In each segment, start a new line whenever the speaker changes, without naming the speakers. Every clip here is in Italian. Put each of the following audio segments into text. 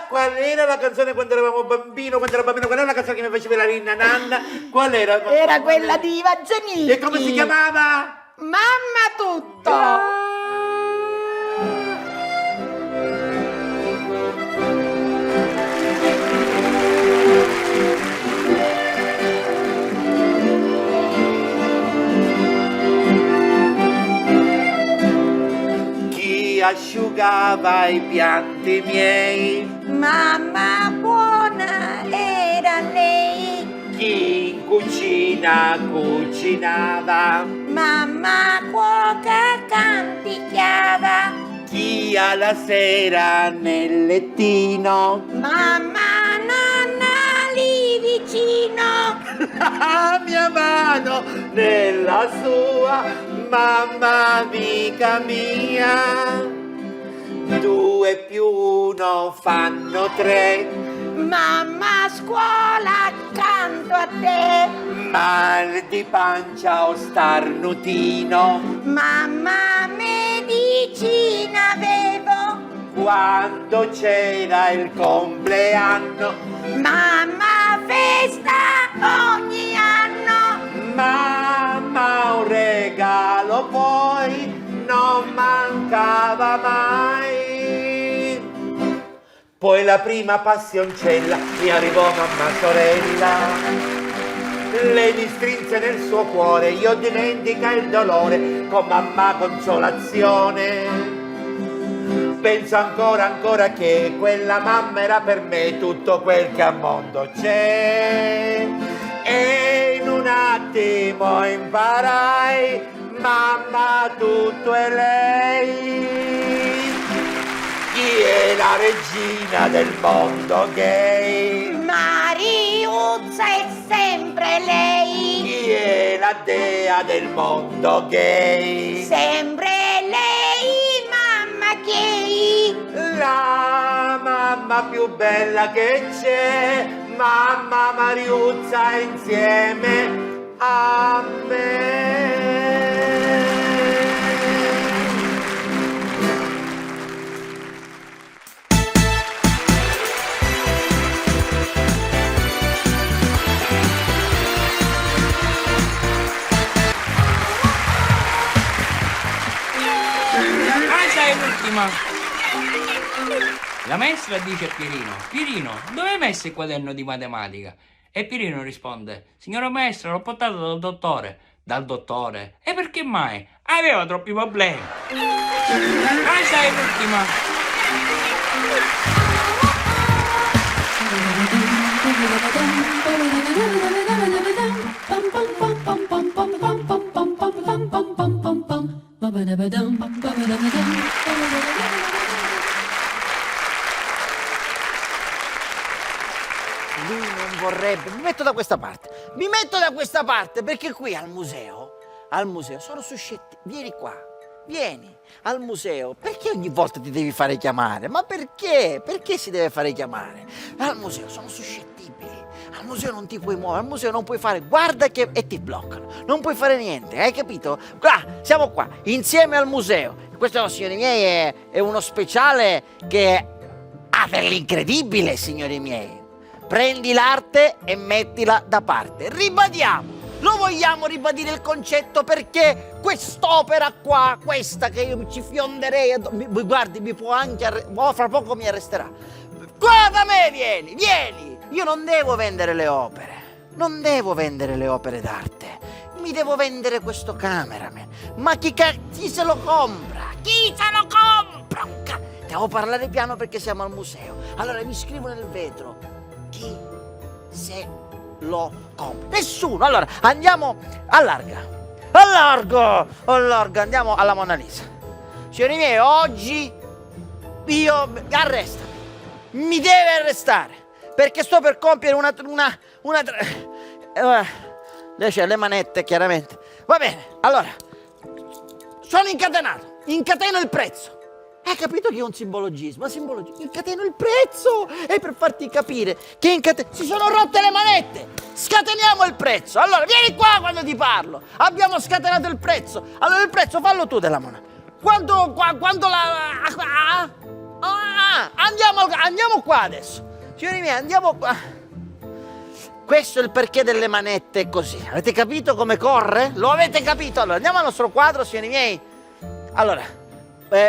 qual era la canzone quando eravamo bambino, quando ero bambino? Qual era la canzone che mi faceva la rinna nanna? Qual era?
Era quella di Iva Zanicchi.
E come si chiamava?
Mamma tutto.
Chi asciugava i pianti miei?
Mamma buona era lei.
Chi in cucina cucinava?
Mamma cuoca canticchiava.
Chi alla sera nel lettino?
Mamma nonna lì vicino.
La mia mano nella sua, mamma amica mia. 2 più 1 fanno 3.
Mamma a scuola accanto a te.
Mal di pancia o starnutino.
Mamma medicina avevo.
Quando c'era il compleanno.
Mamma festa ogni anno.
Mamma un regalo poi non mancava mai. Poi la prima passioncella mi arrivò mamma sorella. Lei mi strinse nel suo cuore, io dimentica il dolore con mamma consolazione. Penso ancora che quella mamma era per me tutto quel che al mondo c'è. E in un attimo imparai, mamma tutto è lei. Chi è la regina del mondo gay?
Mariuzza è sempre lei.
Chi è la dea del mondo gay?
Sempre lei, mamma gay.
La mamma più bella che c'è, mamma Mariuzza insieme a me.
È l'ultima. La maestra dice a Pierino, dove hai messo il quaderno di matematica? E Pierino risponde, signora maestra, l'ho portato dal dottore. Dal dottore? E perché mai? Aveva troppi problemi. Questa è l'ultima.
Lui non vorrebbe. Mi metto da questa parte perché qui al museo sono suscettibile. Vieni qua, vieni al museo. Perché ogni volta ti devi fare chiamare? Ma perché? Perché si deve fare chiamare? Al museo sono suscettibili. Al museo non ti puoi muovere, al museo non puoi fare, guarda che... e ti bloccano. Non puoi fare niente, hai capito? Qua, siamo qua, insieme al museo. Questo, signori miei, è uno speciale che ha dell'incredibile, signori miei. Prendi l'arte e mettila da parte. Ribadiamo, lo vogliamo ribadire il concetto perché quest'opera qua, questa che io ci fionderei, guardi, mi può anche, fra poco mi arresterà. Qua da me vieni, io non devo vendere le opere, d'arte, mi devo vendere questo cameraman. Ma chi se lo compra? Devo parlare piano perché siamo al museo. Allora mi scrivo nel vetro. Chi se lo compra? Nessuno. Allora andiamo allargo, andiamo alla Mona Lisa. Signori miei, oggi mi deve arrestare perché sto per compiere lei c'ha le manette chiaramente. Va bene, allora sono incatenato, incateno il prezzo. Hai capito che è un simbologismo? Incateno il prezzo! E per farti capire che si sono rotte le manette! Scateniamo il prezzo! Allora, vieni qua quando ti parlo! Abbiamo scatenato il prezzo! Allora il prezzo fallo tu della moneta! Quando la... Andiamo qua adesso. Signori miei, andiamo qua. Questo è il perché delle manette così. Avete capito come corre? Lo avete capito? Allora, andiamo al nostro quadro, signori miei. Allora,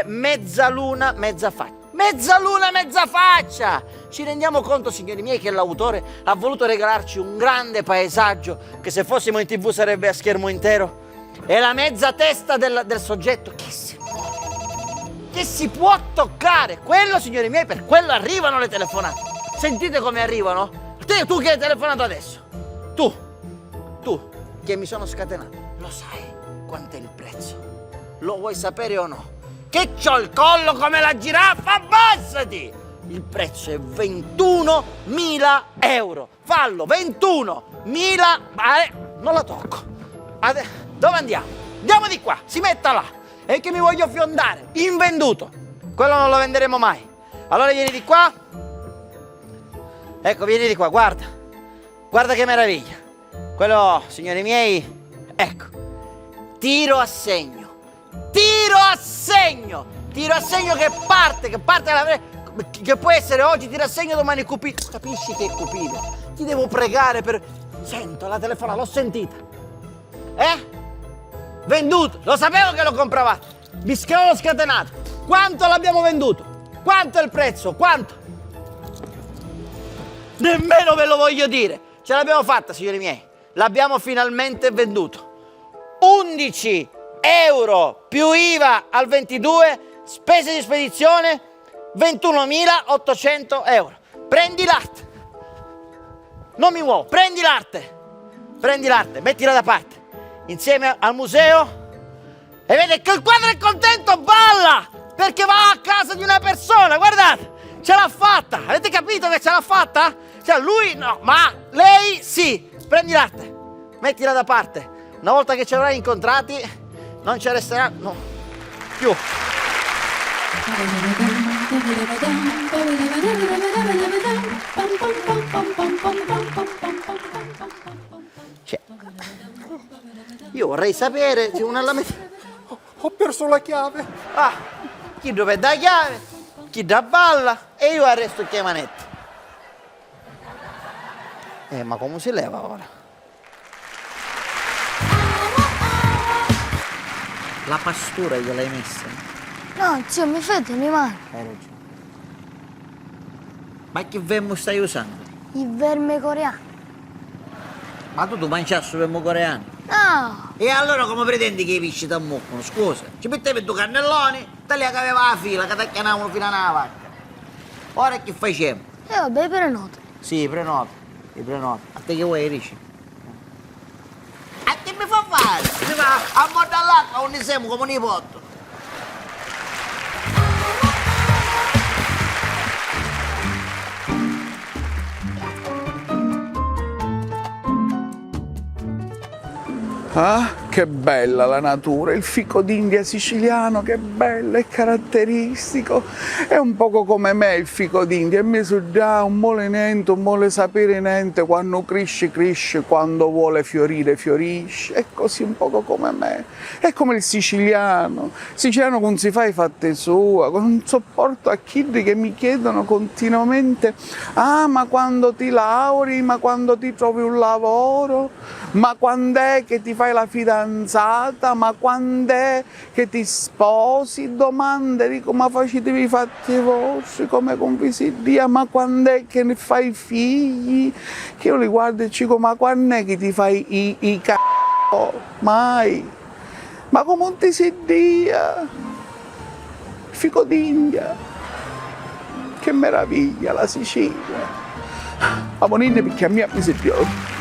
mezzaluna, mezza faccia. Mezzaluna, mezza faccia! Ci rendiamo conto, signori miei, che l'autore ha voluto regalarci un grande paesaggio che se fossimo in TV sarebbe a schermo intero. E la mezza testa del soggetto che si può toccare. Quello, signori miei, per quello arrivano le telefonate. Sentite come arrivano? Tu che hai telefonato adesso, tu che mi sono scatenato, lo sai quant'è il prezzo? Lo vuoi sapere o no? Che c'ho il collo come la giraffa, abbassati! Il prezzo è 21.000 euro. Fallo, 21.000. Non la tocco. Dove andiamo? Andiamo di qua, si metta là. È che mi voglio fiondare. Invenduto. Quello non lo venderemo mai. Allora vieni di qua. Ecco, vieni di qua, guarda. Guarda che meraviglia. Quello, signori miei, ecco. Tiro a segno. Tiro a segno. Tiro a segno che parte che può essere oggi tiro a segno, domani Cupido. Capisci che è Cupido? Ti devo pregare per... Sento la telefonata, l'ho sentita. Venduto. Lo sapevo che lo compravate. Vi l'ho scatenato. Quanto l'abbiamo venduto? Quanto è il prezzo? Quanto? Nemmeno ve lo voglio dire. Ce l'abbiamo fatta, signori miei. L'abbiamo finalmente venduto. 11 euro più IVA al 22, spese di spedizione 21.800 euro. Prendi l'arte. Non mi muovo. Prendi l'arte, mettila da parte. Insieme al museo. E vede che il quadro è contento, balla! Perché va a casa di una persona, guardate. Ce l'ha fatta. Avete capito che ce l'ha fatta? Cioè lui no, ma lei sì. Prendi l'arte, mettila da parte. Una volta che ci avrai incontrati, non ci resterà più. Cioè, io vorrei sapere se una
Ho perso la chiave.
chi dove dà chiave, chi dà balla e io arresto il chiamanetto. Ma come si leva ora? La pastura gliel'hai messa?
No, zio, mi fai animale.
Hai ragione. Ma che vermo stai usando?
Il verme coreano.
Ma tu mangi il vermo coreano?
No,
E allora come pretendi che i pesci ti ammuccono? Scusa, ci mettevi due cannelloni, te li che aveva la fila, che ti acchianavano fino alla vacca. Ora che facciamo?
e vabbè, prenoto.
Sì, prenoto. I prenoti. A te che vuoi, Ricci? A che mi fa fare? Mi fa a morda all'acqua, non ne siamo come un ipotto.
Ah, che bella la natura, il fico d'India siciliano, che bello, è caratteristico. È un poco come me il fico d'India, e mi dà un vuole niente, un vuole sapere niente, quando cresce, cresce, quando vuole fiorire, fiorisce. È così un poco come me. È come il siciliano che non si fa i fatti sua, non sopporto a chi che mi chiedono continuamente: ah, ma quando ti lauri, ma quando ti trovi un lavoro, ma quando è che ti fai la fidanzata, ma quando è che ti sposi? Domande, dico, ma facetevi i fatti vostri come convisi Dio, ma quando è che ne fai figli? Che io li guardo e dico, ma quando è che ti fai i c***o? Mai! Ma come non ti si dia? Fico d'India! Che meraviglia la Sicilia! A Monine perché a me mi si piove.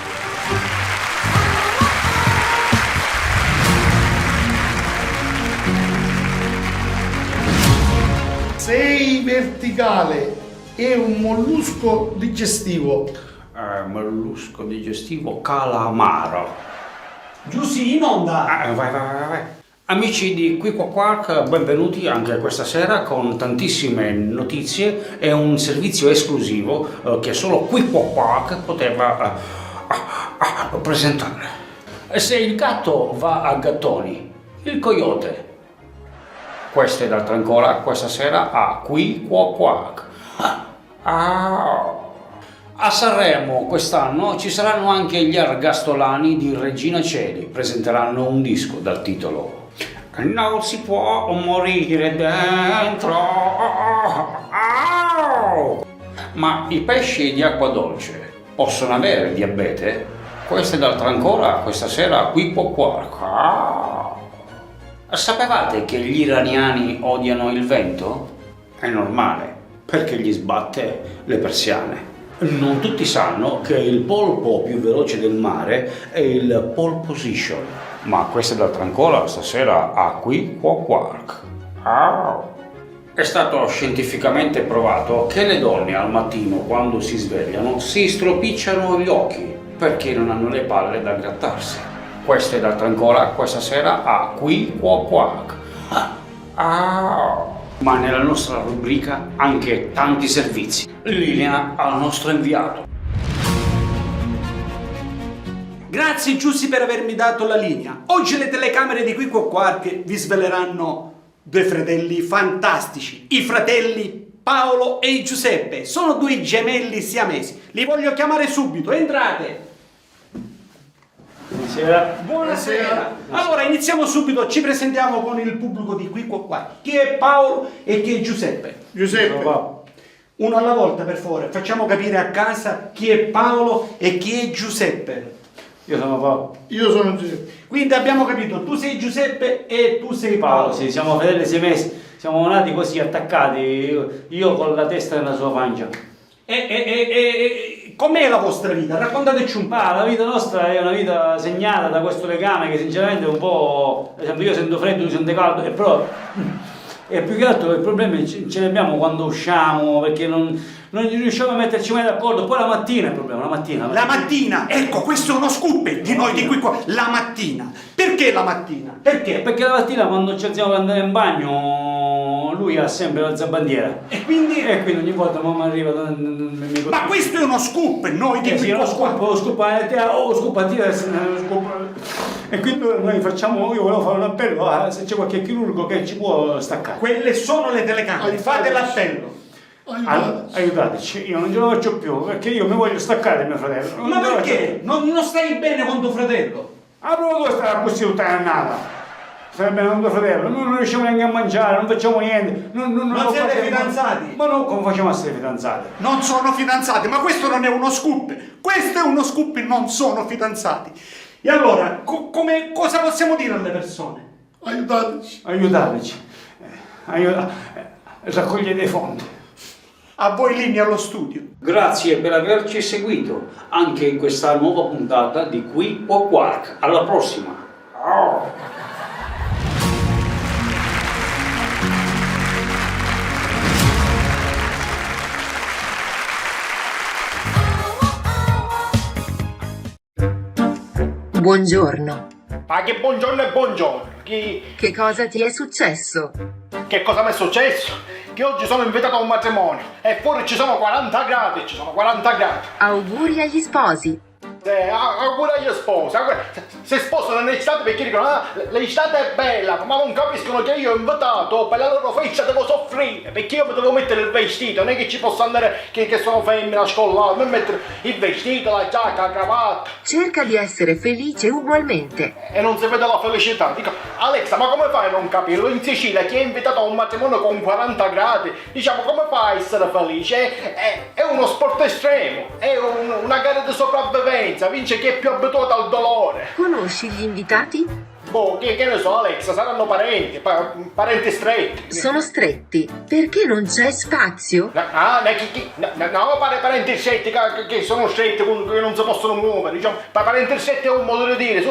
Sei verticale è un mollusco digestivo.
Mollusco digestivo calamaro.
Giussi in onda.
Vai. Amici di Qui Qua Quark, benvenuti anche questa sera con tantissime notizie e un servizio esclusivo che solo Qui Qua Quark poteva presentare. Se il gatto va a gattoni, il coyote Questo ed altro ancora questa sera a Qui Qua Quack. A Sanremo quest'anno ci saranno anche gli Argastolani di Regina Coeli, presenteranno un disco dal titolo Non si può morire dentro. Ma i pesci di acqua dolce possono avere diabete? Questo ed altro ancora questa sera a Qui Qua Quack. Sapevate che gli iraniani odiano il vento? È normale, perché gli sbatte le persiane. Non tutti sanno che il polpo più veloce del mare è il pole position. Ma questo ed altro ancora stasera a Qui Qua Quack. È stato scientificamente provato che le donne al mattino, quando si svegliano, si stropicciano gli occhi perché non hanno le palle da grattarsi. Questo ed altro ancora questa sera a Qui Qua Quack. Ma nella nostra rubrica anche tanti servizi. Linea al nostro inviato.
Grazie Giussi per avermi dato la linea. Oggi le telecamere di Qui Qua Quack vi sveleranno due fratelli fantastici, i fratelli Paolo e Giuseppe. Sono due gemelli siamesi. Li voglio chiamare subito, entrate.
Buonasera.
Buonasera. Allora iniziamo subito, ci presentiamo con il pubblico di Qui Qua Quack. Chi è Paolo e chi è Giuseppe?
Giuseppe.
Uno alla volta per favore, facciamo capire a casa chi è Paolo e chi è Giuseppe.
Io sono Paolo.
Io sono Giuseppe.
Quindi abbiamo capito, tu sei Giuseppe e tu sei Paolo.
Sì, siamo fratelli siamesi, siamo nati così attaccati, io con la testa nella sua pancia.
E com'è la vostra vita? Raccontateci un po'.
La vita nostra è una vita segnata da questo legame che sinceramente è un po', ad esempio io sento freddo, tu senti caldo, e però e più che altro il problema ce li abbiamo quando usciamo, perché non riusciamo a metterci mai d'accordo. Poi la mattina è il problema,
La mattina, ecco, questo è uno scoop di noi di Qui Qua. La mattina. Perché la mattina? Perché?
Perché la mattina quando ci alziamo per andare in bagno lui ha sempre la zabandiera.
E quindi
ogni volta mamma arriva.
Ma questo è uno scoop, noi di Qui Qua.
Scoop a te. E quindi noi facciamo, io volevo fare un appello, se c'è qualche chirurgo che ci può staccare.
Quelle sono le telecamere, fate l'appello.
Aiutateci, io non ce lo faccio più, perché io mi voglio staccare mio fratello.
Ma perché? Non stai bene con tuo fratello?
Proprio tu stai così tutta annata. Stai bene con tuo fratello, non riusciamo neanche a mangiare, non facciamo niente.
Non siete fidanzati?
Ma come facciamo a essere fidanzati?
Non sono fidanzati, ma questo non è uno scoop. Questo è uno scoop, non sono fidanzati. E allora, cosa possiamo dire alle persone?
Aiutateci.
Raccogliete i fondi.
A voi linea allo studio.
Grazie per averci seguito anche in questa nuova puntata di Qui Qua Quack. Alla prossima.
Buongiorno.
Ma che buongiorno e buongiorno.
Che cosa ti è successo?
Che cosa mi è successo? Che oggi sono invitato a un matrimonio e fuori ci sono 40 gradi,
Auguri agli sposi.
Auguri agli sposi. Si sposano in estate perché dicono l'estate è bella, ma non capiscono che io ho invitato per la loro festa devo soffrire, perché io mi devo mettere il vestito, non è che ci posso andare che sono femmina scollata, mi mettere il vestito, la giacca, la cravatta.
Cerca di essere felice ugualmente.
E non si vede la felicità. Dico, Alexa, ma come fai a non capirlo? In Sicilia chi è invitato a un matrimonio con 40 gradi, diciamo, come fai a essere felice? È uno sport estremo, è una gara di sopravvivenza, vince chi è più abituato al dolore.
Conosci gli invitati?
Boh, che ne so, Alexa, saranno parenti stretti.
Sono stretti. Perché non c'è spazio?
No, parenti stretti che sono stretti, che non si possono muovere, diciamo. Parenti stretti è un modo di dire,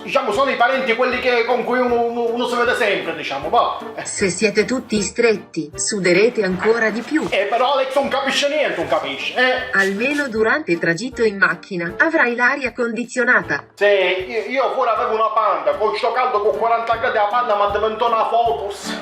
diciamo, sono i parenti quelli con cui uno si vede sempre, diciamo, va.
Se siete tutti stretti, suderete ancora di più.
Però Alex non capisce niente, non capisce,
Almeno durante il tragitto in macchina avrai l'aria condizionata.
Sì, io fuori avevo una Panda, con sto caldo con 40 gradi la Panda mi è diventata una Focus.